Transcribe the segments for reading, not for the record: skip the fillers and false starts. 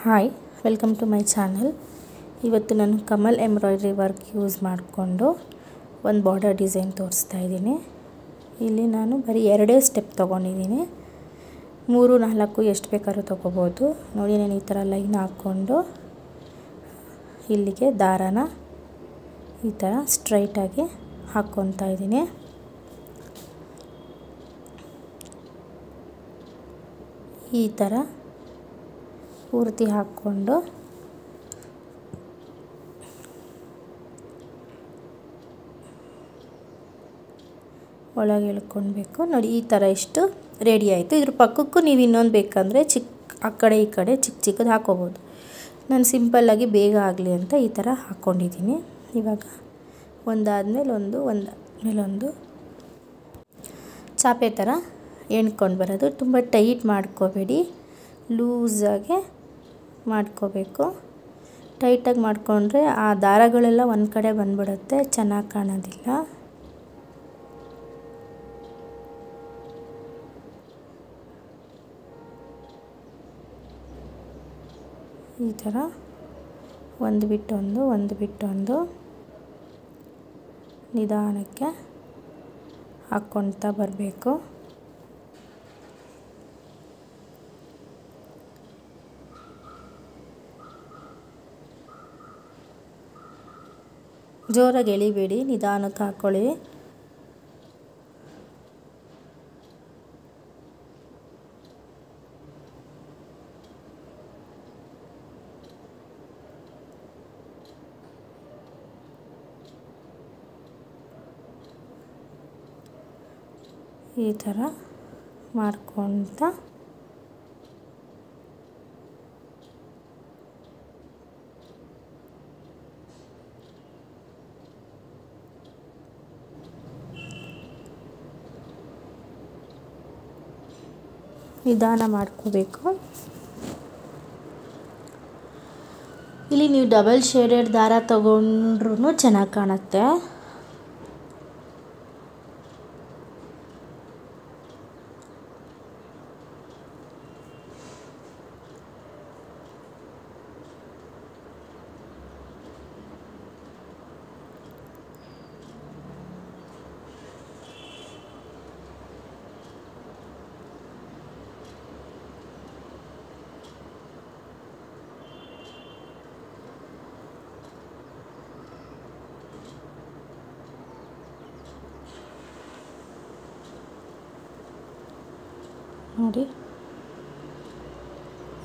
Hi welcome to my channel. ಇವತ್ತು ನಾನು Kamal embroidery work use ಮಾಡಿಕೊಂಡು ಒಂದು ಬಾರ್ಡರ್ ಡಿಸೈನ್ ತೋರಿಸ್ತಾ ಇದ್ದೀನಿ. ಇಲ್ಲಿ ನಾನು ಬರೀ 2 ಸ್ಟೆಪ್ ತೊಗೊಂಡಿದ್ದೀನಿ. 3-4 ಎಷ್ಟು ಬೇಕಾದ್ರೂ ತೊಗೋಬೋದು. ನೋಡಿ, ನಾನು ಈ ಥರ ಲೈನ್ ಹಾಕ್ಕೊಂಡು ಇಲ್ಲಿಗೆ ದಾರಾನ ಈ ಥರ ಸ್ಟ್ರೈಟಾಗಿ ಹಾಕ್ಕೊತಾ ಇದ್ದೀನಿ. ಈ ಥರ ಪೂರ್ತಿ ಹಾಕ್ಕೊಂಡು ಒಳಗೆ ಎಳ್ಕೊಳ್ಬೇಕು. ನೋಡಿ, ಈ ಥರ ಇಷ್ಟು ರೆಡಿ ಆಯಿತು. ಇದ್ರ ಪಕ್ಕಕ್ಕೂ ನೀವು ಇನ್ನೊಂದು ಬೇಕಂದರೆ ಆ ಕಡೆ ಈ ಕಡೆ ಚಿಕ್ಕದು ಹಾಕೋಬೋದು. ನಾನು ಸಿಂಪಲ್ಲಾಗಿ ಬೇಗ ಆಗಲಿ ಅಂತ ಈ ಥರ ಹಾಕ್ಕೊಂಡಿದ್ದೀನಿ. ಇವಾಗ ಒಂದಾದಮೇಲೆ ಒಂದು ಚಾಪೆ ಥರ ಎಣ್ಕೊಂಡು ಬರೋದು. ತುಂಬ ಟೈಟ್ ಮಾಡ್ಕೋಬೇಡಿ, ಲೂಸಾಗೆ ಮಾಡ್ಕೋಬೇಕು. ಟೈಟಾಗಿ ಮಾಡಿಕೊಂಡ್ರೆ ಆ ದಾರಗಳೆಲ್ಲ ಒಂದು ಕಡೆ ಬಂದ್ಬಿಡುತ್ತೆ, ಚೆನ್ನಾಗಿ ಕಾಣೋದಿಲ್ಲ. ಈ ಥರ ಒಂದು ಬಿಟ್ಟೊಂದು ನಿಧಾನಕ್ಕೆ ಹಾಕ್ಕೊಳ್ತಾ ಬರಬೇಕು. ಜೋರಾಗಿ ಎಳಿಬೇಡಿ, ನಿಧಾನಕ್ಕೆ ಹಾಕ್ಕೊಳ್ಳಿ. ಈ ಥರ ಮಾಡ್ಕೊಳ್ತಾ ನಿಧಾನ ಮಾಡ್ಕೋಬೇಕು. ಇಲ್ಲಿ ನೀವು ಡಬಲ್ ಶೇಡೆಡ್ ದಾರ ತಗೊಂಡ್ರೂ ಚೆನ್ನಾಗಿ ಕಾಣುತ್ತೆ. ನೋಡಿ,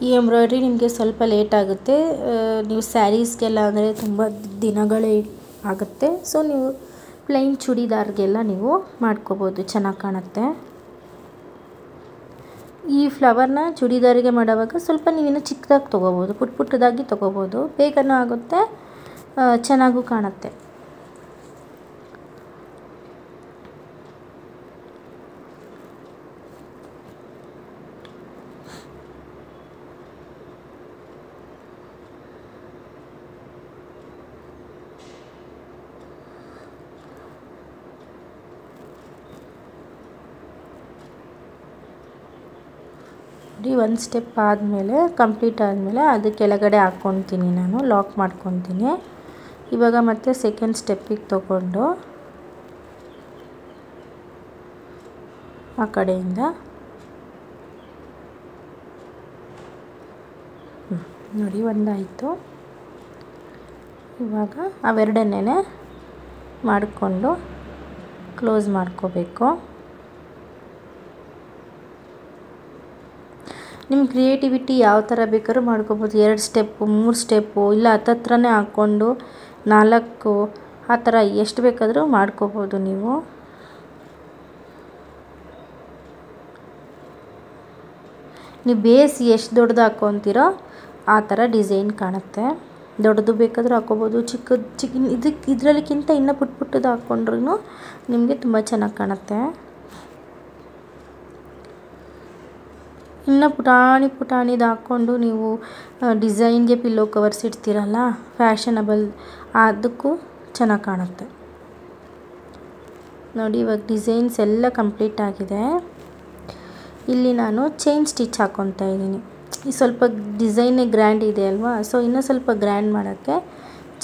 ಈ ಎಂಬ್ರಾಯ್ಡ್ರಿ ನಿಮಗೆ ಸ್ವಲ್ಪ ಲೇಟ್ ಆಗುತ್ತೆ. ನೀವು ಸ್ಯಾರೀಸ್ಗೆಲ್ಲ ಅಂದರೆ ತುಂಬ ದಿನಗಳೇ ಆಗುತ್ತೆ. ಸೊ ನೀವು ಪ್ಲೈನ್ ಚೂಡಿದಾರ್ಗೆಲ್ಲ ನೀವು ಮಾಡ್ಕೋಬೋದು, ಚೆನ್ನಾಗಿ ಕಾಣುತ್ತೆ. ಈ ಫ್ಲವರ್ನ ಚೂಡಿದಾರಿಗೆ ಮಾಡೋವಾಗ ಸ್ವಲ್ಪ ನೀವಿನ್ನು ಚಿಕ್ಕದಾಗಿ ತೊಗೋಬೋದು, ಪುಟ್ಟದಾಗಿ ತೊಗೋಬೋದು. ಬೇಗನೂ ಆಗುತ್ತೆ, ಚೆನ್ನಾಗೂ ಕಾಣುತ್ತೆ. ಒಂದು ಸ್ಟೆಪ್ ಆದಮೇಲೆ ಕಂಪ್ಲೀಟ್ ಆದಮೇಲೆ ಅದು ಕೆಳಗಡೆ ಹಾಕ್ಕೊತೀನಿ, ನಾನು ಲಾಕ್ ಮಾಡ್ಕೊತೀನಿ. ಇವಾಗ ಮತ್ತೆ ಸೆಕೆಂಡ್ ಸ್ಟೆಪ್ಪಿಗೆ ತಗೊಂಡು ಆ ಕಡೆಯಿಂದ ನೋಡಿ, ಒಂದಾಯಿತು. ಇವಾಗ ಅವೆರಡನ್ನೇ ಮಾಡಿಕೊಂಡು ಕ್ಲೋಸ್ ಮಾಡ್ಕೋಬೇಕು. ನಿಮ್ಮ ಕ್ರಿಯೇಟಿವಿಟಿ ಯಾವ ಥರ ಬೇಕಾದ್ರೂ ಮಾಡ್ಕೋಬೋದು. 2 ಸ್ಟೆಪ್ಪು, 3 ಸ್ಟೆಪ್ಪು, ಇಲ್ಲ ಹತ್ತತ್ರನೇ ಹಾಕ್ಕೊಂಡು 4 ಆ ಥರ ಎಷ್ಟು ಬೇಕಾದರೂ ಮಾಡ್ಕೋಬೋದು ನೀವು. ನೀವು ಬೇಸ್ ಎಷ್ಟು ದೊಡ್ಡದು ಹಾಕ್ಕೊತೀರೋ ಆ ಥರ ಡಿಸೈನ್ ಕಾಣುತ್ತೆ. ದೊಡ್ಡದು ಬೇಕಾದರೂ ಹಾಕ್ಕೋಬೋದು, ಇದರಲ್ಲಿಕ್ಕಿಂತ ಇನ್ನೂ ಪುಟ್ಟದು ಹಾಕ್ಕೊಂಡ್ರೂ ನಿಮಗೆ ತುಂಬ ಚೆನ್ನಾಗಿ ಕಾಣುತ್ತೆ. ಇನ್ನು ಪುಟಾಣಿದು ಹಾಕ್ಕೊಂಡು ನೀವು ಡಿಸೈನ್ಗೆ ಪಿಲ್ಲೋ ಕವರ್ಸ್ ಇಡ್ತೀರಲ್ಲ, ಫ್ಯಾಷನಬಲ್, ಅದಕ್ಕೂ ಚೆನ್ನಾಗಿ ಕಾಣುತ್ತೆ. ನೋಡಿ, ಇವಾಗ ಡಿಸೈನ್ಸ್ ಎಲ್ಲ ಕಂಪ್ಲೀಟ್ ಆಗಿದೆ. ಇಲ್ಲಿ ನಾನು ಚೈನ್ ಸ್ಟಿಚ್ ಹಾಕ್ಕೊತಾ ಇದ್ದೀನಿ. ಈ ಸ್ವಲ್ಪ ಡಿಸೈನೇ ಗ್ರ್ಯಾಂಡ್ ಇದೆ ಅಲ್ವಾ, ಸೊ ಇನ್ನೂ ಸ್ವಲ್ಪ ಗ್ರ್ಯಾಂಡ್ ಮಾಡೋಕ್ಕೆ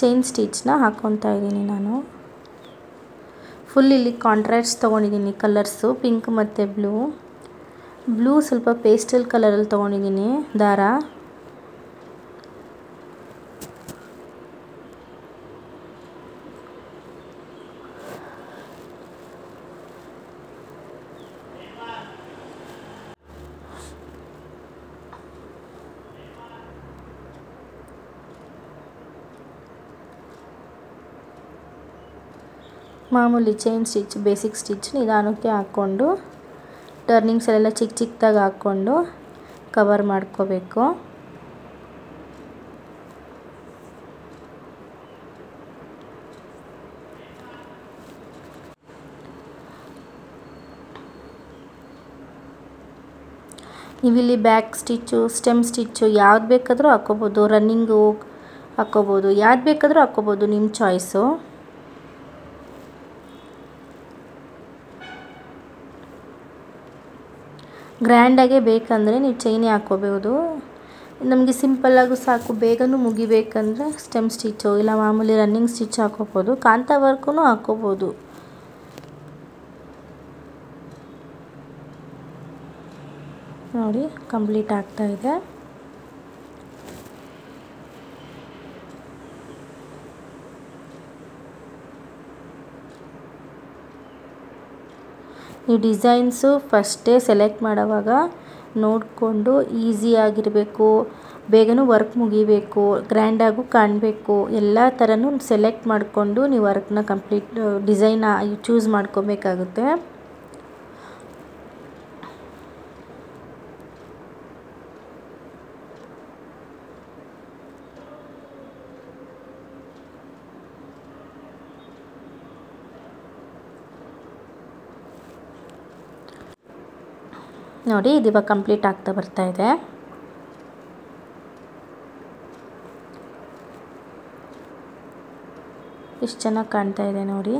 ಚೈನ್ ಸ್ಟಿಚ್ನ ಹಾಕ್ಕೊತಾ ಇದ್ದೀನಿ ನಾನು. ಫುಲ್ ಇಲ್ಲಿ ಕಾಂಟ್ರಾಸ್ಟ್ ತೊಗೊಂಡಿದ್ದೀನಿ ಕಲರ್ಸು, ಪಿಂಕ್ ಮತ್ತು ಬ್ಲೂ ಸ್ವಲ್ಪ ಪೇಸ್ಟಲ್ ಕಲರಲ್ಲಿ ತೊಗೊಂಡಿದ್ದೀನಿ ದಾರ. ಮಾಮೂಲಿ ಚೈನ್ ಸ್ಟಿಚ್, ಬೇಸಿಕ್ ಸ್ಟಿಚ್ ನಿಧಾನಕ್ಕೆ ಹಾಕ್ಕೊಂಡು ಟರ್ನಿಂಗ್ಸಲ್ಲೆಲ್ಲ ಚಿಕ್ಕದಾಗಿ ಹಾಕ್ಕೊಂಡು ಕವರ್ ಮಾಡ್ಕೋಬೇಕು. ನೀವಿಲ್ಲಿ ಬ್ಯಾಕ್ ಸ್ಟಿಚ್ಚು, ಸ್ಟೆಮ್ ಸ್ಟಿಚ್ಚು ಯಾವ್ದು ಬೇಕಾದರೂ ಹಾಕ್ಕೋಬೋದು, ರನ್ನಿಂಗು ಹಾಕ್ಕೋಬೋದು, ಯಾವ್ದು ಬೇಕಾದರೂ ಹಾಕ್ಕೋಬೋದು, ನಿಮ್ಮ ಚಾಯ್ಸು. ಗ್ರ್ಯಾಂಡಾಗೆ ಬೇಕಂದರೆ ನೀವು ಚೈನೇ ಹಾಕ್ಕೋಬೋದು. ನಮಗೆ ಸಿಂಪಲ್ಲಾಗೂ ಸಾಕು, ಬೇಗನೂ ಮುಗಿಬೇಕಂದ್ರೆ ಸ್ಟೆಮ್ ಸ್ಟಿಚ್ಚು ಇಲ್ಲ ಮಾಮೂಲಿ ರನ್ನಿಂಗ್ ಸ್ಟಿಚ್ ಹಾಕ್ಕೋಬೋದು, ಕಾಂತಾ ವರ್ಕೂ ಹಾಕ್ಕೋಬೋದು. ನೋಡಿ ಕಂಪ್ಲೀಟ್ ಆಗ್ತಾಯಿದೆ. ಈ ಡಿಸೈನ್ಸು ಫಸ್ಟೇ ಸೆಲೆಕ್ಟ್ ಮಾಡೋವಾಗ ನೋಡಿಕೊಂಡು ಈಸಿಯಾಗಿರಬೇಕು, ಬೇಗನೂ ವರ್ಕ್ ಮುಗಿಬೇಕು, ಗ್ರ್ಯಾಂಡಾಗೂ ಕಾಣಬೇಕು, ಎಲ್ಲ ಥರನೂ ಸೆಲೆಕ್ಟ್ ಮಾಡಿಕೊಂಡು ನೀವು ವರ್ಕ್ನ ಕಂಪ್ಲೀಟ್ ಡಿಸೈನ್ನ ಚೂಸ್ ಮಾಡ್ಕೋಬೇಕಾಗುತ್ತೆ. ನೋಡಿ ಇದು ಇವಾಗ ಕಂಪ್ಲೀಟ್ ಆಗ್ತಾ ಬರ್ತಾ ಇದೆ. ಎಷ್ಟು ಚೆನ್ನಾಗಿ ಕಾಣ್ತಾ ಇದೆ ನೋಡಿ.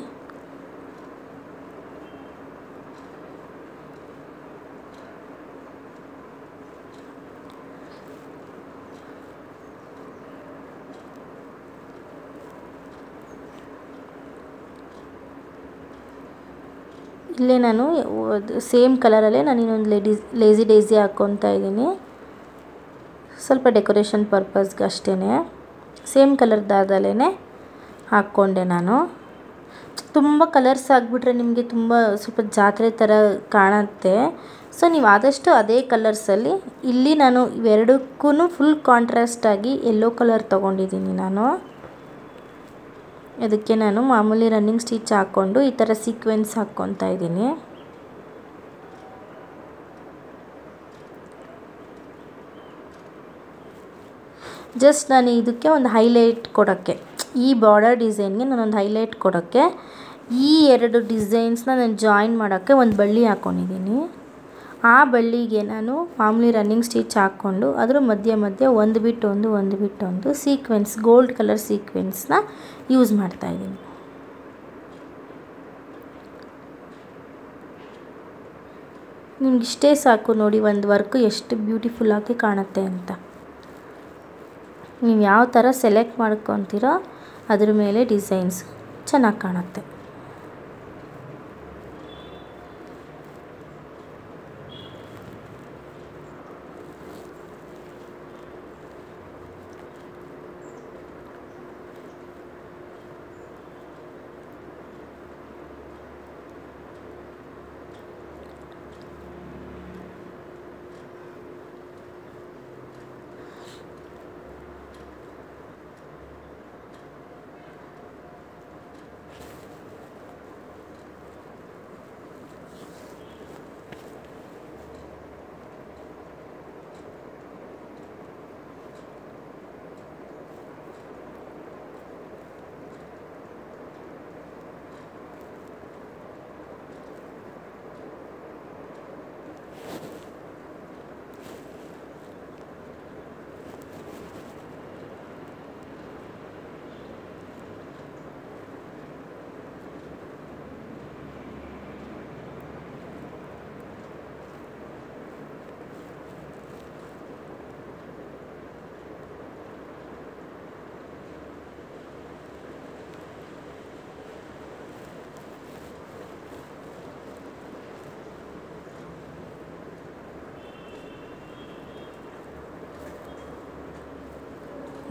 ಇಲ್ಲೇ ನಾನು ಸೇಮ್ ಕಲರಲ್ಲೇ ನಾನು ಇನ್ನೊಂದು ಲೇಸಿ ಡೇಸಿ ಹಾಕ್ಕೊತಾ ಇದ್ದೀನಿ, ಸ್ವಲ್ಪ ಡೆಕೋರೇಷನ್ ಪರ್ಪಸ್ಗೆ ಅಷ್ಟೇ. ಸೇಮ್ ಕಲರ್ ದಾರದಲ್ಲೇ ಹಾಕ್ಕೊಂಡೆ ನಾನು. ತುಂಬ ಕಲರ್ಸ್ ಆಗಿಬಿಟ್ರೆ ನಿಮಗೆ ತುಂಬ ಸ್ವಲ್ಪ ಜಾತ್ರೆ ಥರ ಕಾಣುತ್ತೆ. ಸೊ ನೀವು ಆದಷ್ಟು ಅದೇ ಕಲರ್ಸಲ್ಲಿ, ಇಲ್ಲಿ ನಾನು ಇವೆರಡಕ್ಕೂ ಫುಲ್ ಕಾಂಟ್ರಾಸ್ಟಾಗಿ ಯೆಲ್ಲೋ ಕಲರ್ ತೊಗೊಂಡಿದ್ದೀನಿ ನಾನು. ಅದಕ್ಕೆ ನಾನು ಮಾಮೂಲಿ ರನ್ನಿಂಗ್ ಸ್ಟಿಚ್ ಹಾಕ್ಕೊಂಡು ಈ ಥರ ಸೀಕ್ವೆನ್ಸ್ ಹಾಕ್ಕೊತಾ ಇದ್ದೀನಿ. ಜಸ್ಟ್ ನಾನು ಇದಕ್ಕೆ ಒಂದು ಹೈಲೈಟ್ ಕೊಡೋಕ್ಕೆ, ಈ ಬಾರ್ಡರ್ ಡಿಸೈನ್ಗೆ ನಾನೊಂದು ಹೈಲೈಟ್ ಕೊಡೋಕ್ಕೆ ಈ ಎರಡು ಡಿಸೈನ್ಸ್ನ ನಾನು ಜಾಯಿನ್ ಮಾಡೋಕ್ಕೆ ಒಂದು ಬಳ್ಳಿ ಹಾಕ್ಕೊಂಡಿದ್ದೀನಿ. ಆ ಬಳ್ಳಿಗೆ ನಾನು ಮಾಮೂಲಿ ರನ್ನಿಂಗ್ ಸ್ಟಿಚ್ ಹಾಕ್ಕೊಂಡು ಅದರ ಮಧ್ಯೆ ಒಂದು ಬಿಟ್ಟು ಸೀಕ್ವೆನ್ಸ್, ಗೋಲ್ಡ್ ಕಲರ್ ಸೀಕ್ವೆನ್ಸ್ನ ಯೂಸ್ ಮಾಡ್ತಾಯಿದ್ದೀನಿ. ನಿಮಗಿಷ್ಟೇ ಸಾಕು ನೋಡಿ ಒಂದು ವರ್ಕು ಎಷ್ಟು ಬ್ಯೂಟಿಫುಲ್ಲಾಗಿ ಕಾಣುತ್ತೆ ಅಂತ. ನೀವು ಯಾವ ಥರ ಸೆಲೆಕ್ಟ್ ಮಾಡ್ಕೊತೀರೋ ಅದ್ರ ಮೇಲೆ ಡಿಸೈನ್ಸ್ ಚೆನ್ನಾಗಿ ಕಾಣುತ್ತೆ.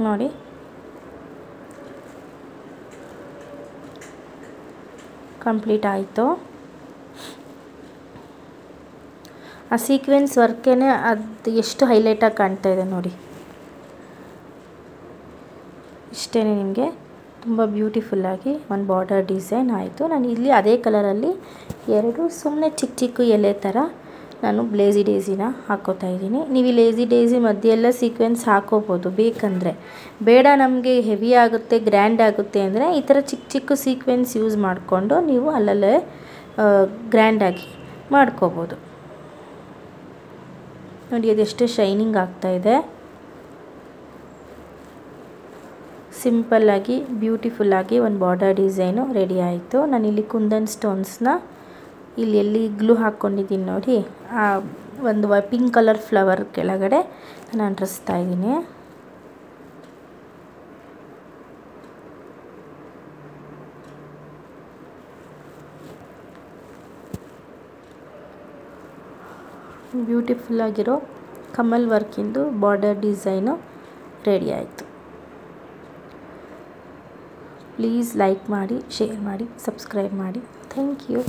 ನೋಡಿ ಕಂಪ್ಲೀಟ್ ಆಯಿತು. ಆ ಸೀಕ್ವೆನ್ಸ್ ವರ್ಕೇ ಅದು ಎಷ್ಟು ಹೈಲೈಟಾಗಿ ಕಾಣ್ತಾ ಇದೆ ನೋಡಿ. ಇಷ್ಟೇ, ನಿಮಗೆ ತುಂಬ ಬ್ಯೂಟಿಫುಲ್ಲಾಗಿ ಒಂದು ಬಾರ್ಡರ್ ಡಿಸೈನ್ ಆಯಿತು. ನಾನು ಇಲ್ಲಿ ಅದೇ ಕಲರಲ್ಲಿ 2 ಸುಮ್ಮನೆ ಚಿಕ್ಕ ಚಿಕ್ಕ ಎಲೆ ಥರ ನಾನು ಲೇಸಿ ಡೇಸಿನ ಹಾಕ್ಕೋತಾ ಇದ್ದೀನಿ. ನೀವು ಈ ಲೇಸಿ ಡೇಸಿ ಮಧ್ಯೆಲ್ಲ ಸೀಕ್ವೆನ್ಸ್ ಹಾಕೋಬೋದು ಬೇಕಂದರೆ. ಬೇಡ ನಮಗೆ ಹೆವಿ ಆಗುತ್ತೆ, ಗ್ರ್ಯಾಂಡ್ ಆಗುತ್ತೆ ಅಂದರೆ ಈ ಥರ ಚಿಕ್ಕ ಚಿಕ್ಕ ಸೀಕ್ವೆನ್ಸ್ ಯೂಸ್ ಮಾಡಿಕೊಂಡು ನೀವು ಅಲ್ಲಲ್ಲೇ ಗ್ರ್ಯಾಂಡಾಗಿ ಮಾಡ್ಕೋಬೋದು. ನೋಡಿ ಅದೆಷ್ಟು ಶೈನಿಂಗ್ ಆಗ್ತಾಯಿದೆ. ಸಿಂಪಲ್ಲಾಗಿ ಬ್ಯೂಟಿಫುಲ್ಲಾಗಿ ಒಂದು ಬಾರ್ಡರ್ ಡಿಸೈನು ರೆಡಿ ಆಯಿತು. ನಾನಿಲ್ಲಿ ಕುಂದನ್ ಸ್ಟೋನ್ಸ್ನ ಇಲ್ಲಿ ಎಲ್ಲಿ ಗ್ಲೂ ಹಾಕ್ಕೊಂಡಿದ್ದೀನಿ ನೋಡಿ, ಆ ಒಂದು ಪಿಂಕ್ ಕಲರ್ ಫ್ಲವರ್ ಕೆಳಗಡೆ ನಾನು ಅಂಟಿಸ್ತಾ ಇದ್ದೀನಿ. ಬ್ಯೂಟಿಫುಲ್ಲಾಗಿರೋ ಕಮಲ್ ವರ್ಕಿಂದು ಬಾರ್ಡರ್ ಡಿಸೈನು ರೆಡಿ ಆಯಿತು. ಪ್ಲೀಸ್ ಲೈಕ್ ಮಾಡಿ, ಶೇರ್ ಮಾಡಿ, ಸಬ್ಸ್ಕ್ರೈಬ್ ಮಾಡಿ. Thank you.